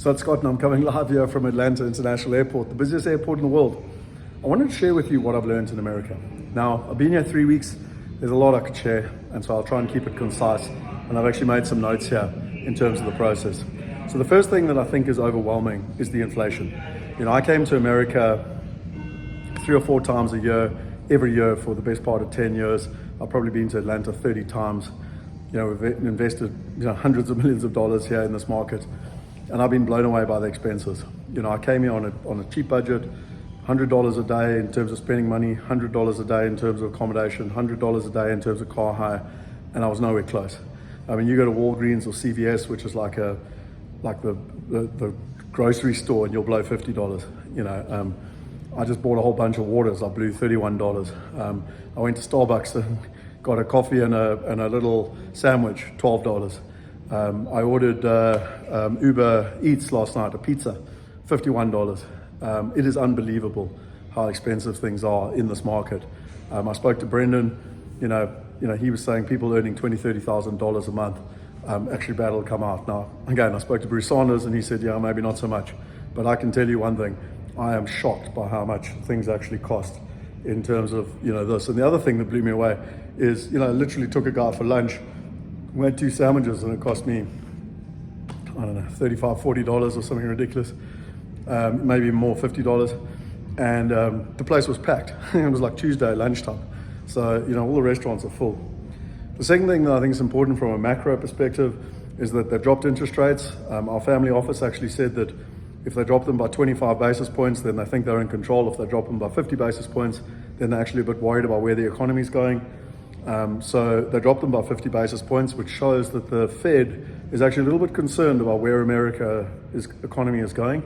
So it's Scott and I'm coming live here from Atlanta International Airport, the busiest airport in the world. I wanted to share with you what I've learned in America. Now, I've been here 3 weeks. There's a lot I could share, and so I'll try and keep it concise. And I've actually made some notes here in terms of the process. So the first thing that I think is overwhelming is the inflation. You know, I came to America 3 or 4 times a year, every year for the best part of 10 years. I've probably been to Atlanta 30 times. You know, we've invested hundreds of millions of dollars here in this market. And I've been blown away by the expenses. You know, I came here on a cheap budget, $100 a day in terms of spending money, $100 a day in terms of accommodation, $100 a day in terms of car hire, and I was nowhere close. I mean, you go to Walgreens or CVS, which is like the grocery store, and you'll blow $50. You know, I just bought a whole bunch of waters. I blew $31. I went to Starbucks and got a coffee and a little sandwich, $12. I ordered Uber Eats last night, a pizza, $51. It is unbelievable how expensive things are in this market. I spoke to Brendan. You know, he was saying people earning $20,000, $30,000 a month actually battle come out. Now, again, I spoke to Bruce Sanders and he said, yeah, maybe not so much. But I can tell you one thing, I am shocked by how much things actually cost in terms of, you know, this. And the other thing that blew me away is, you know, I literally took a guy for lunch. We had 2 sandwiches and it cost me, I don't know, $35, $40 or something ridiculous. Maybe more, $50. And the place was packed. It was like Tuesday lunchtime. So, you know, all the restaurants are full. The second thing that I think is important from a macro perspective is that they've dropped interest rates. Our family office actually said that if they drop them by 25 basis points, then they think they're in control. If they drop them by 50 basis points, then they're actually a bit worried about where the economy is going. So they dropped them by 50 basis points, which shows that the Fed is actually a little bit concerned about where America's economy is going.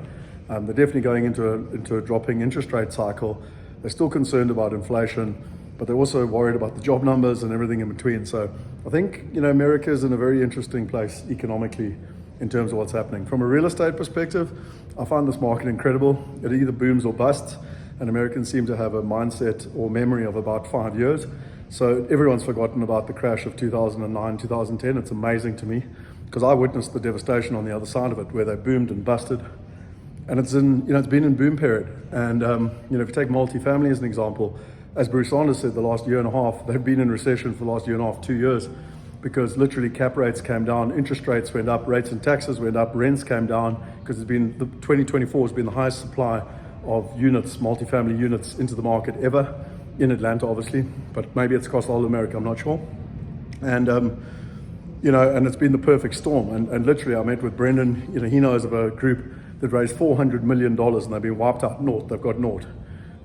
They're definitely going into a dropping interest rate cycle. They're still concerned about inflation, but they're also worried about the job numbers and everything in between. So I think, you know, America is in a very interesting place economically in terms of what's happening. From a real estate perspective, I find this market incredible. It either booms or busts, and Americans seem to have a mindset or memory of about 5 years. So everyone's forgotten about the crash of 2009, 2010. It's amazing to me because I witnessed the devastation on the other side of it, where they boomed and busted. And it's been in boom period. And you know, if you take multifamily as an example, as Bruce Sanders said, the last year and a half, they've been in recession for the last year and a half, 2 years, because literally cap rates came down, interest rates went up, rates and taxes went up, rents came down, because 2024 has been the highest supply of units, multifamily units into the market ever. In Atlanta, obviously, but maybe it's across all of America, I'm not sure. And, you know, and it's been the perfect storm. And literally, I met with Brendan. You know, he knows of a group that raised $400 million and they've been wiped out naught. They've got naught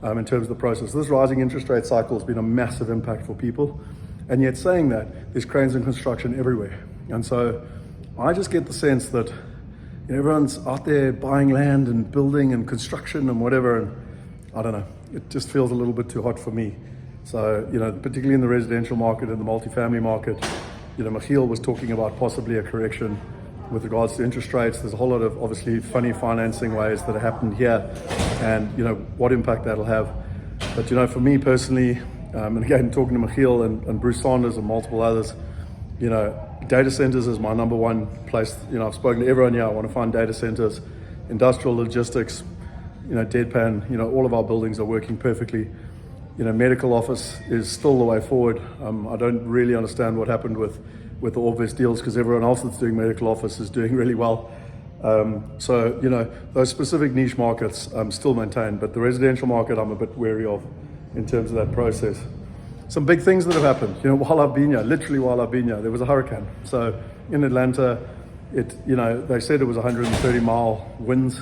in terms of the process. This rising interest rate cycle has been a massive impact for people. And yet saying that, there's cranes and construction everywhere. And so I just get the sense that, you know, everyone's out there buying land and building and construction and whatever. And I don't know. It just feels a little bit too hot for me. So, you know, particularly in the residential market and the multifamily market, you know, Michiel was talking about possibly a correction with regards to interest rates. There's a whole lot of obviously funny financing ways that have happened here and, you know, what impact that'll have. But, you know, for me personally, and again, talking to Michiel and Bruce Sanders and multiple others, you know, data centers is my number one place. You know, I've spoken to everyone here. I want to find data centers, industrial logistics, you know, deadpan, you know, all of our buildings are working perfectly. You know, medical office is still the way forward. I don't really understand what happened with the Orvest deals because everyone else that's doing medical office is doing really well. So, you know, those specific niche markets still maintained, but the residential market I'm a bit wary of in terms of that process. Some big things that have happened, you know, while I've been here, literally while I've been here, there was a hurricane. So in Atlanta, you know, they said it was 130-mile winds.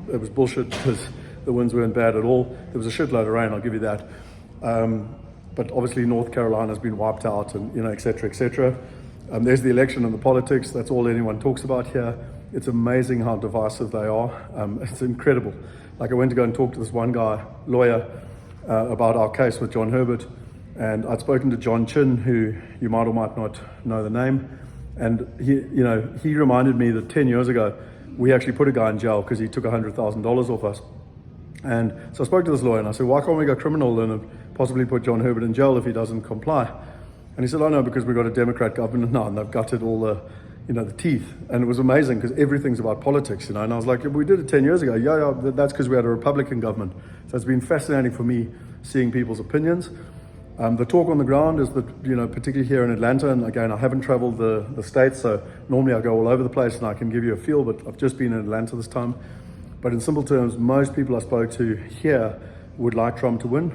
It was bullshit because the winds weren't bad at all. There was a shitload of rain, I'll give you that. But obviously North Carolina has been wiped out and, you know, et cetera, et cetera. There's the election and the politics. That's all anyone talks about here. It's amazing how divisive they are. It's incredible. Like I went to go and talk to this one guy, lawyer, about our case with John Herbert. And I'd spoken to John Chin, who you might or might not know the name. And he reminded me that 10 years ago, we actually put a guy in jail because he took $100,000 off us. And so I spoke to this lawyer and I said, why can't we go criminal and possibly put John Herbert in jail if he doesn't comply? And he said, oh no, because we've got a Democrat government now and they've gutted all the, the teeth. And it was amazing because everything's about politics, And I was like, we did it 10 years ago. Yeah, that's because we had a Republican government. So it's been fascinating for me seeing people's opinions. The talk on the ground is that, particularly here in Atlanta, and again, I haven't traveled the States, so normally I go all over the place and I can give you a feel, but I've just been in Atlanta this time. But in simple terms, most people I spoke to here would like Trump to win.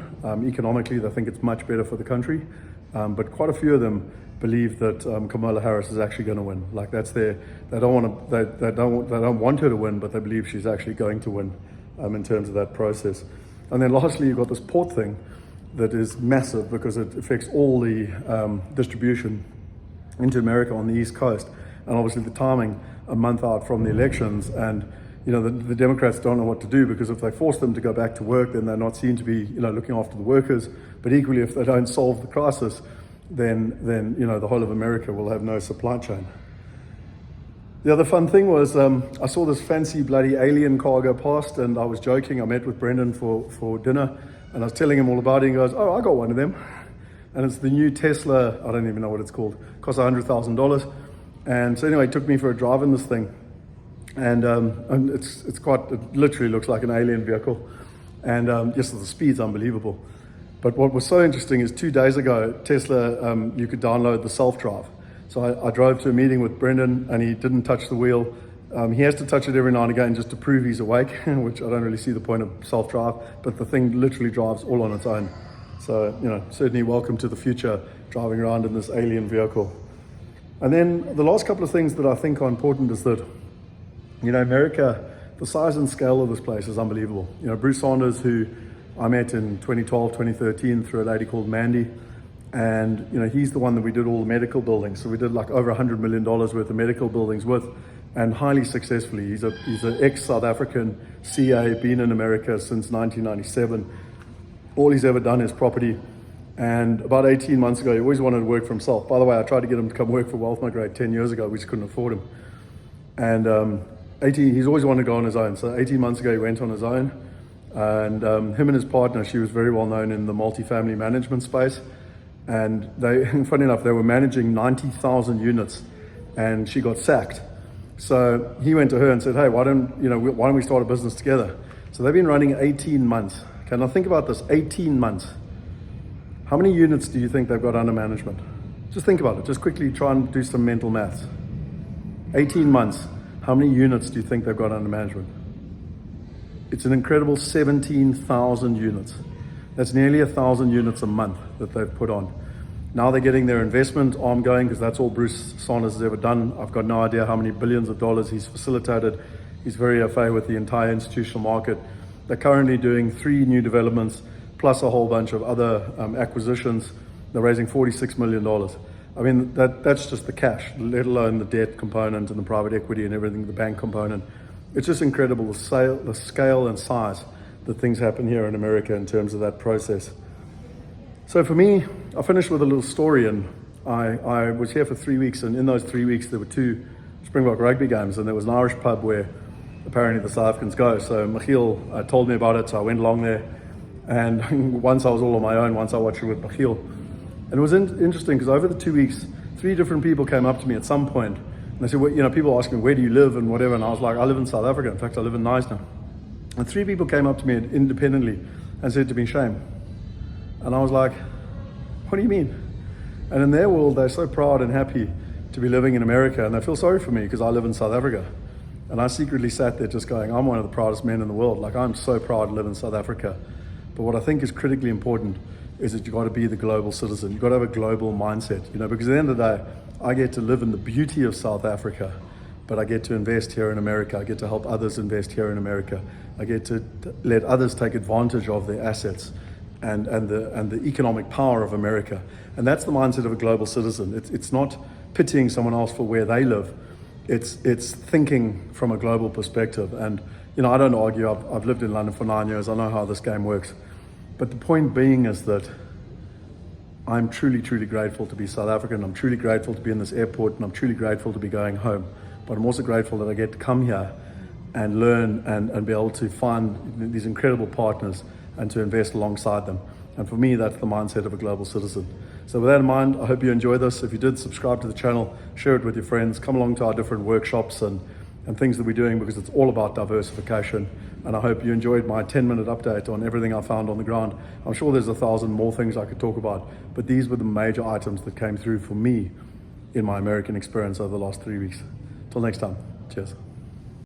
Economically, they think it's much better for the country. But quite a few of them believe that Kamala Harris is actually going to win. Like they don't want her to win, but they believe she's actually going to win in terms of that process. And then lastly, you've got this port thing that is massive because it affects all the distribution into America on the East Coast. And obviously the timing a month out from the elections, and the Democrats don't know what to do, because if they force them to go back to work, then they're not seen to be looking after the workers. But equally, if they don't solve the crisis, then the whole of America will have no supply chain. The other fun thing was I saw this fancy bloody alien car go past, and I was joking. I met with Brendan for dinner, and I was telling him all about it. And he goes, "Oh, I got one of them," and it's the new Tesla. I don't even know what it's called. Costs $100,000. And so anyway, he took me for a drive in this thing, and it literally looks like an alien vehicle, and just the speed's unbelievable. But what was so interesting is 2 days ago, Tesla, you could download the self-drive. So I drove to a meeting with Brendan, and he didn't touch the wheel. He has to touch it every now and again just to prove he's awake, which I don't really see the point of self-drive, but the thing literally drives all on its own. So, certainly welcome to the future, driving around in this alien vehicle. And then the last couple of things that I think are important is that, America, the size and scale of this place is unbelievable. Bruce Saunders, who I met in 2012, 2013 through a lady called Mandy, and he's the one that we did all the medical buildings. So we did like over $100 million worth of medical buildings with, and highly successfully. He's an ex-South African CA, been in America since 1997. All he's ever done is property. And about 18 months ago, he always wanted to work for himself. By the way, I tried to get him to come work for Wealth Migrate 10 years ago. We just couldn't afford him. And he's always wanted to go on his own. So 18 months ago, he went on his own. And him and his partner, she was very well known in the multifamily management space. And funny enough, they were managing 90,000 units, and she got sacked. So he went to her and said, "Hey, why don't we start a business together?" So they've been running 18 months. Okay, now think about this, 18 months. How many units do you think they've got under management? Just think about it. Just quickly try and do some mental maths. 18 months. How many units do you think they've got under management? It's an incredible 17,000 units. That's nearly 1,000 units a month that they've put on. Now they're getting their investment arm going, because that's all Bruce Saunders has ever done. I've got no idea how many billions of dollars he's facilitated. He's very au fait with the entire institutional market. They're currently doing 3 new developments, plus a whole bunch of other acquisitions. They're raising $46 million. I mean, that's just the cash, let alone the debt component and the private equity and everything, the bank component. It's just incredible, the scale and size that things happen here in America in terms of that process. So for me, I finished with a little story, and I was here for 3 weeks, and in those 3 weeks there were 2 Springbok rugby games, and there was an Irish pub where apparently the South Africans go. So Michiel told me about it, so I went along there, and once I was all on my own, once I watched it with Michiel. And it was interesting because over the 2 weeks, 3 different people came up to me at some point, and they said, well, people ask me, where do you live and whatever, and I was like, I live in South Africa. In fact, I live in Knysna. And 3 people came up to me independently and said to me, "Shame." And I was like, what do you mean? And in their world, they're so proud and happy to be living in America, and they feel sorry for me because I live in South Africa. And I secretly sat there just going, I'm one of the proudest men in the world. Like, I'm so proud to live in South Africa. But what I think is critically important is that you've got to be the global citizen. You've got to have a global mindset, because at the end of the day, I get to live in the beauty of South Africa, but I get to invest here in America. I get to help others invest here in America. I get to let others take advantage of their assets and the economic power of America. And that's the mindset of a global citizen. It's not pitying someone else for where they live. It's thinking from a global perspective. And I don't argue. I've lived in London for 9 years. I know how this game works. But the point being is that I'm truly, truly grateful to be South African. I'm truly grateful to be in this airport, and I'm truly grateful to be going home. But I'm also grateful that I get to come here and learn and be able to find these incredible partners and to invest alongside them. And for me, that's the mindset of a global citizen. So with that in mind, I hope you enjoy this. If you did, subscribe to the channel, share it with your friends, come along to our different workshops and things that we're doing, because it's all about diversification. And I hope you enjoyed my 10-minute update on everything I found on the ground. I'm sure there's 1,000 more things I could talk about, but these were the major items that came through for me in my American experience over the last 3 weeks. Till next time, cheers.